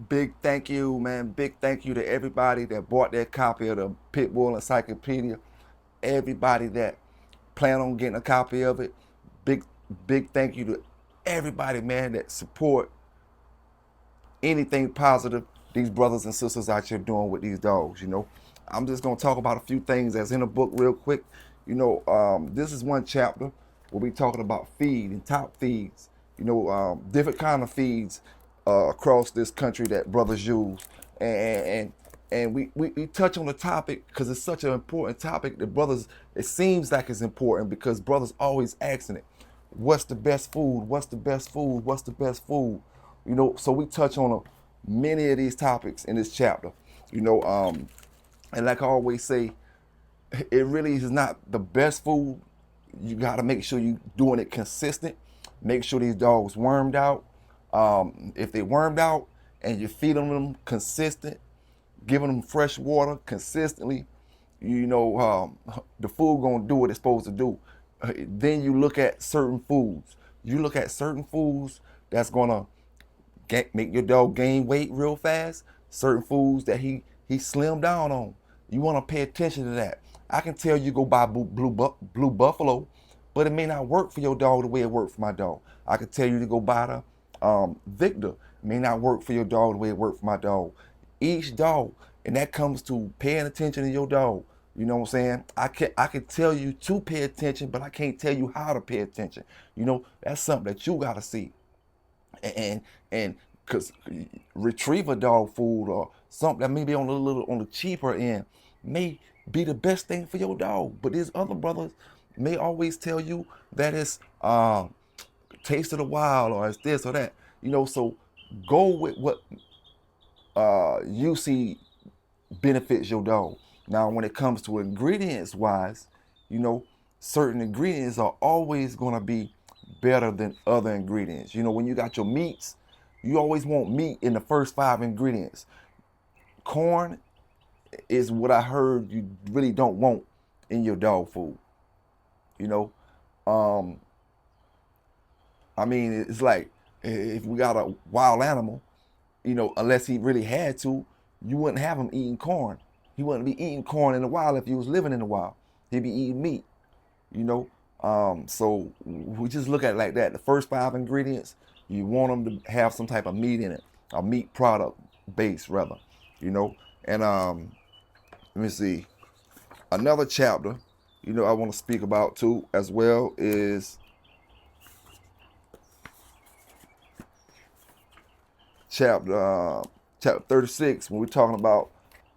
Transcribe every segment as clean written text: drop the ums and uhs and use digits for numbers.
Big thank you, man. Big thank you to everybody that bought their copy of the Pitbull Encyclopedia. Everybody that plan on getting a copy of it. Big, big thank you to everybody, man, that support anything positive these brothers and sisters out here doing with these dogs. I'm just gonna talk about a few things that's in the book real quick. This is one chapter where we talking about feed and top feeds. Different kind of feeds across this country that brothers use, and we touch on the topic because it's such an important topic that brothers. It seems like it's important because brothers always asking it, what's the best food? What's the best food? What's the best food? So we touch on many of these topics in this chapter. You know, um, and like I always say, it really is not the best food. You got to make sure you doing it consistent. Make sure these dogs wormed out. If they wormed out and you're feeding them consistent, giving them fresh water consistently, the food gonna do what it's supposed to do. Then you look at certain foods. You look at certain foods that's gonna make your dog gain weight real fast. Certain foods that he slimmed down on. You want to pay attention to that. I can tell you go buy blue buffalo, but it may not work for your dog the way it worked for my dog. I can tell you to go buy the Victor. It may not work for your dog the way it worked for my dog. Each dog, and that comes to paying attention to your dog. You know what I'm saying? I can tell you to pay attention, but I can't tell you how to pay attention. That's something that you gotta see. And because retriever dog food or something that may be on a little on the cheaper end may be the best thing for your dog, but these other brothers may always tell you that it's taste of the wild or it's this or that. So go with what you see benefits your dog. Now, when it comes to ingredients wise, you know, certain ingredients are always going to be better than other ingredients. When you got your meats, you always want meat in the first five ingredients. Corn is what I heard you really don't want in your dog food. You know, um, I mean, it's like if we got a wild animal, unless he really had to, you wouldn't have him eating corn. He wouldn't be eating corn in the wild if he was living in the wild. He'd be eating meat, you know. So we just look at it like that. The first five ingredients, you want them to have some type of meat in it, a meat product base rather, you know. And let me see, another chapter, I want to speak about too as well is chapter chapter 36 when we're talking about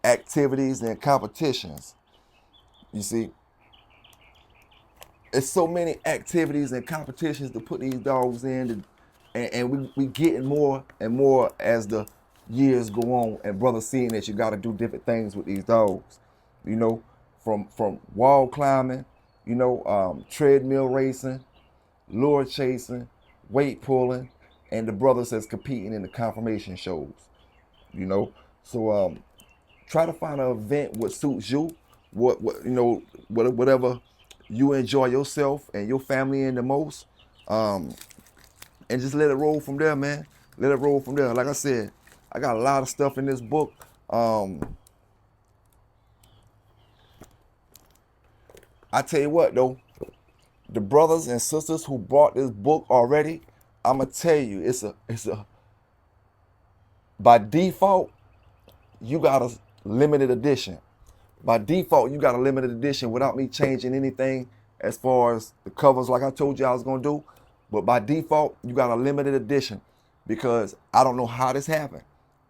activities and competitions. You see, it's so many activities and competitions to put these dogs in, and we getting more and more as the years go on, and brothers seeing that you got to do different things with these dogs, you know, from wall climbing, treadmill racing, lure chasing, weight pulling, and the brothers that's competing in the confirmation shows, you know. So try to find an event what suits you, whatever you enjoy yourself and your family in the most, um, and just let it roll from there, man. Let it roll from there. Like I said, I got a lot of stuff in this book. I tell you what though, the brothers and sisters who bought this book already, I'ma tell you, it's a by default you got a limited edition. By default, you got a limited edition without me changing anything as far as the covers, like I told you I was gonna do. But by default, you got a limited edition because I don't know how this happened.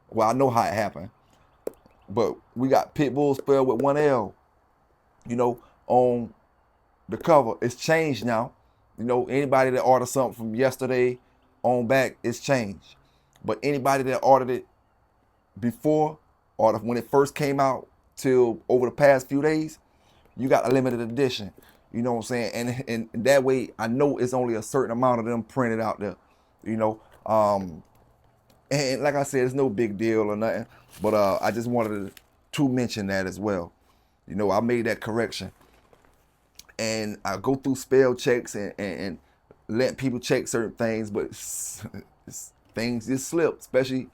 Well, I know how it happened, but we got Pitbull spelled with one L, on the cover. It's changed now. Anybody that ordered something from yesterday on back, it's changed. But anybody that ordered it before or when it first came out till over the past few days, you got a limited edition. You know what I'm saying? And that way I know it's only a certain amount of them printed out there. You know, and like I said, it's no big deal or nothing. But I just wanted to mention that as well. I made that correction. And I go through spell checks and let people check certain things, but things just slip, especially,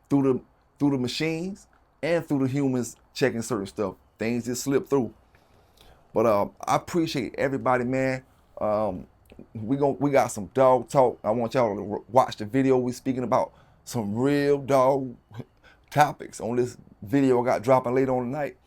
through the machines and through the humans checking certain stuff. Things just slip through. But I appreciate everybody, man. We got some dog talk. I want y'all to watch the video. We speaking about some real dog topics on this video I got dropping later on tonight.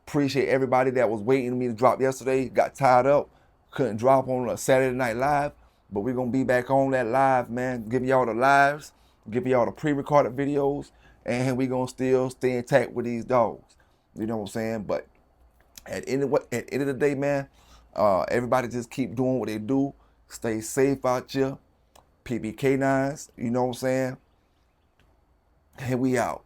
Appreciate everybody that was waiting for me to drop yesterday. Got tied up, couldn't drop on a Saturday Night Live, but we're gonna be back on that live, man. Giving y'all the lives, giving y'all the pre-recorded videos, and we gonna still stay intact with these dogs. You know what I'm saying? But at the end of the day, man, everybody just keep doing what they do. Stay safe out here. PBK9s, you know what I'm saying? And we out.